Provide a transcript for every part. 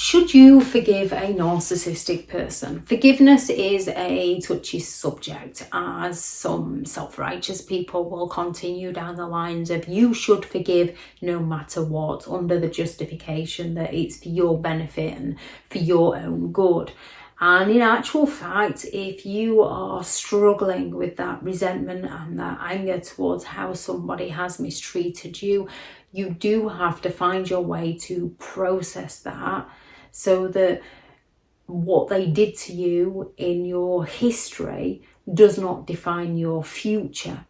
Should you forgive a narcissistic person? Forgiveness is a touchy subject, as some self-righteous people will continue down the lines of you should forgive no matter what, under the justification that it's for your benefit and for your own good. And in actual fact, if you are struggling with that resentment and that anger towards how somebody has mistreated you, you do have to find your way to process that, so that what they did to you in your history does not define your future.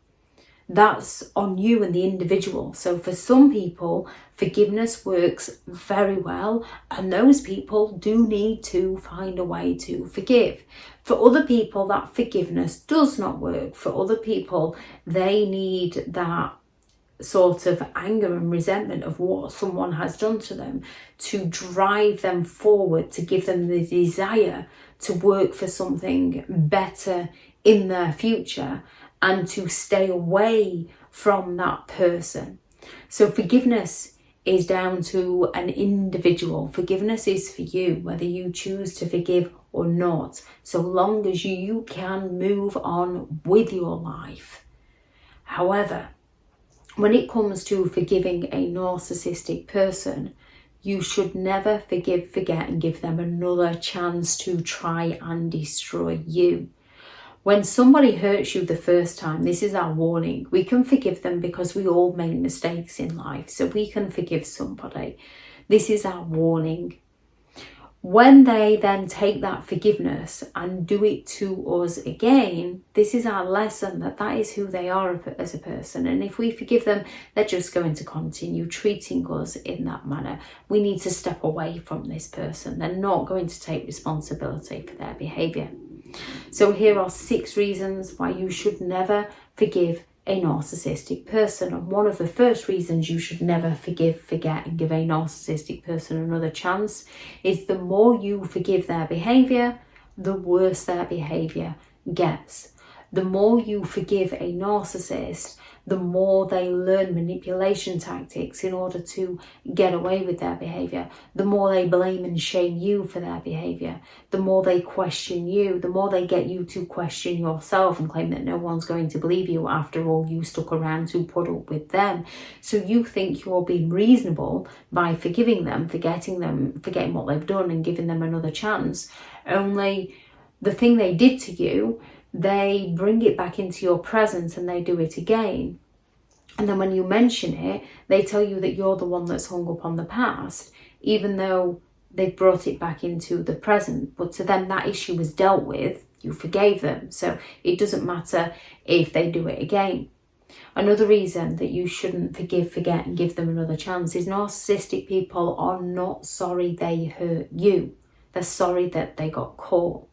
That's on you and the individual. So for some people, forgiveness works very well, and those people do need to find a way to forgive. For other people, that forgiveness does not work. For other people, they need that sort of anger and resentment of what someone has done to them to drive them forward, to give them the desire to work for something better in their future and to stay away from that person. So forgiveness is down to an individual. Forgiveness is for you, whether you choose to forgive or not, so long as you can move on with your life. However, when it comes to forgiving a narcissistic person, you should never forgive, forget, and give them another chance to try and destroy you. When somebody hurts you the first time, this is our warning. We can forgive them because we all make mistakes in life, so we can forgive somebody. This is our warning. When they then take that forgiveness and do it to us again, this is our lesson that is who they are as a person. And if we forgive them, they're just going to continue treating us in that manner. We need to step away from this person. They're not going to take responsibility for their behaviour. So here are 6 reasons why you should never forgive a narcissistic person. And one of the first reasons you should never forgive, forget, and give a narcissistic person another chance is the more you forgive their behaviour, the worse their behaviour gets. The more you forgive a narcissist, the more they learn manipulation tactics in order to get away with their behaviour. The more they blame and shame you for their behaviour. The more they question you. The more they get you to question yourself and claim that no one's going to believe you. After all, you stuck around to put up with them. So you think you're being reasonable by forgiving them, forgetting what they've done and giving them another chance. Only the thing they did to you, they bring it back into your present and they do it again. And then when you mention it, they tell you that you're the one that's hung up on the past, even though they've brought it back into the present. But to them, that issue was dealt with. You forgave them. So it doesn't matter if they do it again. Another reason that you shouldn't forgive, forget, and give them another chance is narcissistic people are not sorry they hurt you. They're sorry that they got caught.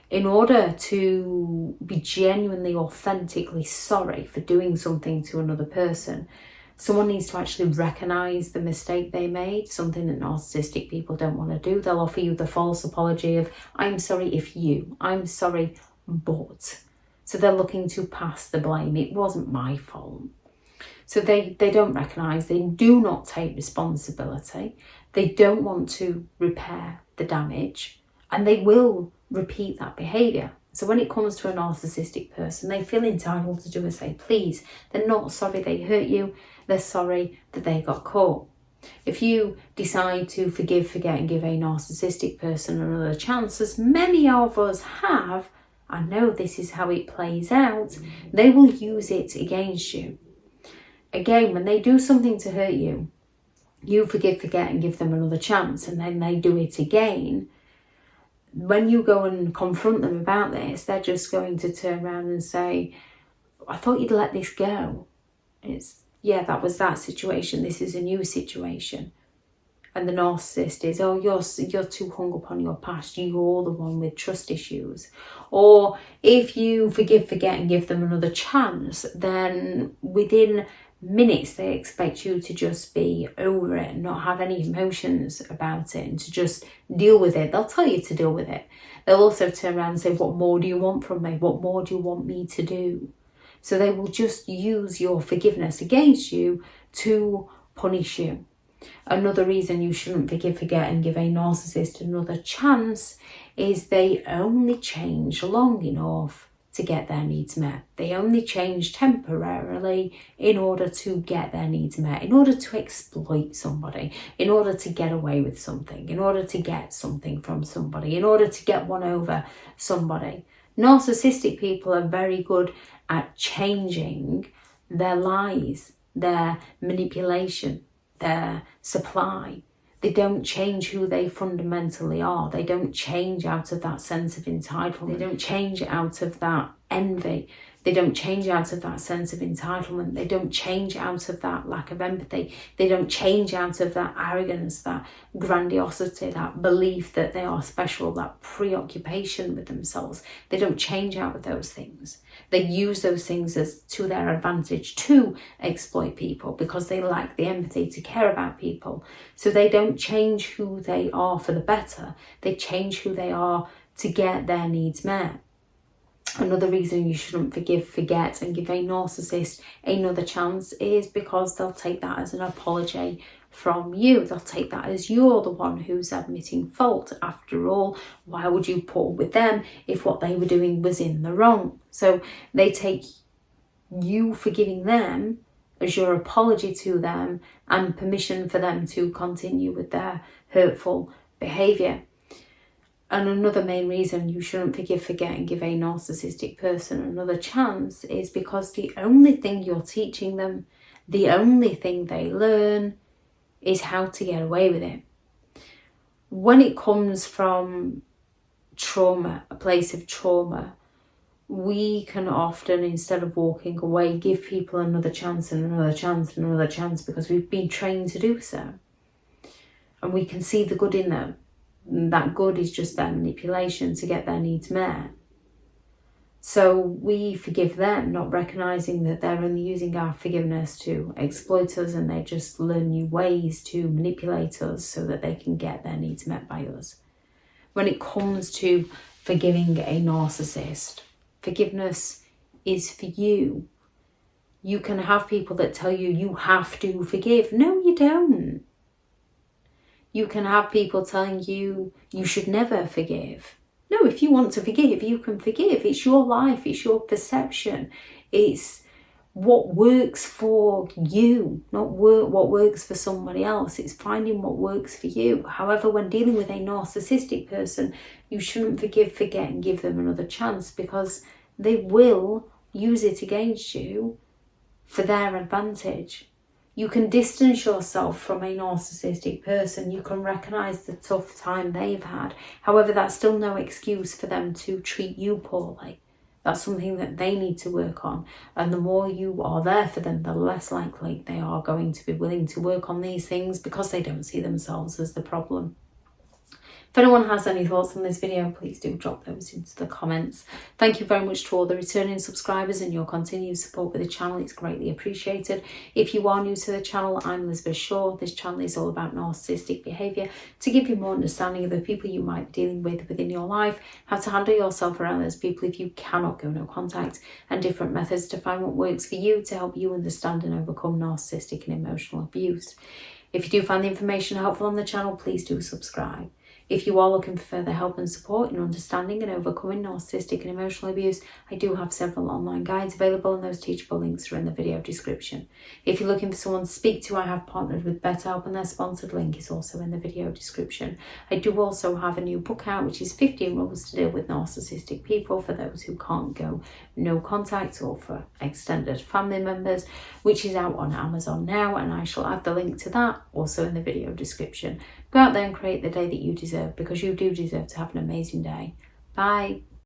In order to be genuinely, authentically sorry for doing something to another person, someone needs to actually recognise the mistake they made, something that narcissistic people don't want to do. They'll offer you the false apology of, I'm sorry if you, I'm sorry, but. So they're looking to pass the blame. It wasn't my fault. So they don't recognise, they do not take responsibility. They don't want to repair the damage, and they will repeat that behaviour. So when it comes to a narcissistic person, they feel entitled to do as they please. They're not sorry they hurt you, they're sorry that they got caught. If you decide to forgive, forget, and give a narcissistic person another chance, as many of us have, I know this is how it plays out, they will use it against you. Again, when they do something to hurt you, you forgive, forget, and give them another chance, and then they do it again. When you go and confront them about this, they're just going to turn around and say, I thought you'd let this go. Yeah, that was that situation. This is a new situation. And the narcissist is, oh, you're too hung up on your past. You're the one with trust issues. Or if you forgive, forget, and give them another chance, then within minutes they expect you to just be over it and not have any emotions about it and to just deal with it. They'll tell you to deal with it. They'll also turn around and say, what more do you want from me? What more do you want me to do? So they will just use your forgiveness against you to punish you. Another reason you shouldn't forgive, forget and give a narcissist another chance is they only change long enough to get their needs met. They only change temporarily in order to get their needs met, in order to exploit somebody, in order to get away with something, in order to get something from somebody, in order to get one over somebody. Narcissistic people are very good at changing their lies, their manipulation, their supply. They don't change who they fundamentally are. They don't change out of that sense of entitlement. They don't change out of that envy. They don't change out of that sense of entitlement. They don't change out of that lack of empathy. They don't change out of that arrogance, that grandiosity, that belief that they are special, that preoccupation with themselves. They don't change out of those things. They use those things as to their advantage to exploit people because they lack the empathy to care about people. So they don't change who they are for the better. They change who they are to get their needs met. Another reason you shouldn't forgive, forget and give a narcissist another chance is because they'll take that as an apology from you. They'll take that as you're the one who's admitting fault. After all, why would you put up with them if what they were doing was in the wrong? So they take you forgiving them as your apology to them and permission for them to continue with their hurtful behaviour. And another main reason you shouldn't forgive, forget and give a narcissistic person another chance is because the only thing you're teaching them, the only thing they learn is how to get away with it. When it comes from trauma, a place of trauma, we can often, instead of walking away, give people another chance and another chance and another chance because we've been trained to do so. And we can see the good in them. That good is just their manipulation to get their needs met. So we forgive them, not recognising that they're only using our forgiveness to exploit us, and they just learn new ways to manipulate us so that they can get their needs met by us. When it comes to forgiving a narcissist, forgiveness is for you. You can have people that tell you you have to forgive. No, you don't. You can have people telling you you should never forgive. No, if you want to forgive, you can forgive. It's your life, it's your perception. It's what works for you, not what works for somebody else. It's finding what works for you. However, when dealing with a narcissistic person, you shouldn't forgive, forget and give them another chance because they will use it against you for their advantage. You can distance yourself from a narcissistic person. You can recognise the tough time they've had. However, that's still no excuse for them to treat you poorly. That's something that they need to work on. And the more you are there for them, the less likely they are going to be willing to work on these things because they don't see themselves as the problem. If anyone has any thoughts on this video, please do drop those into the comments. Thank you very much to all the returning subscribers and your continued support with the channel. It's greatly appreciated. If you are new to the channel, I'm Elizabeth Shaw. This channel is all about narcissistic behaviour to give you more understanding of the people you might be dealing with within your life, how to handle yourself around those people if you cannot go no contact, and different methods to find what works for you to help you understand and overcome narcissistic and emotional abuse. If you do find the information helpful on the channel, please do subscribe. If you are looking for further help and support in understanding and overcoming narcissistic and emotional abuse, I do have several online guides available, and those teachable links are in the video description. If you're looking for someone to speak to, I have partnered with BetterHelp, and their sponsored link is also in the video description. I do also have a new book out, which is 15 Rules to Deal with Narcissistic People for those who can't go no contact or for extended family members, which is out on Amazon now, and I shall add the link to that also in the video description. Go out there and create the day that you deserve, because you do deserve to have an amazing day. Bye.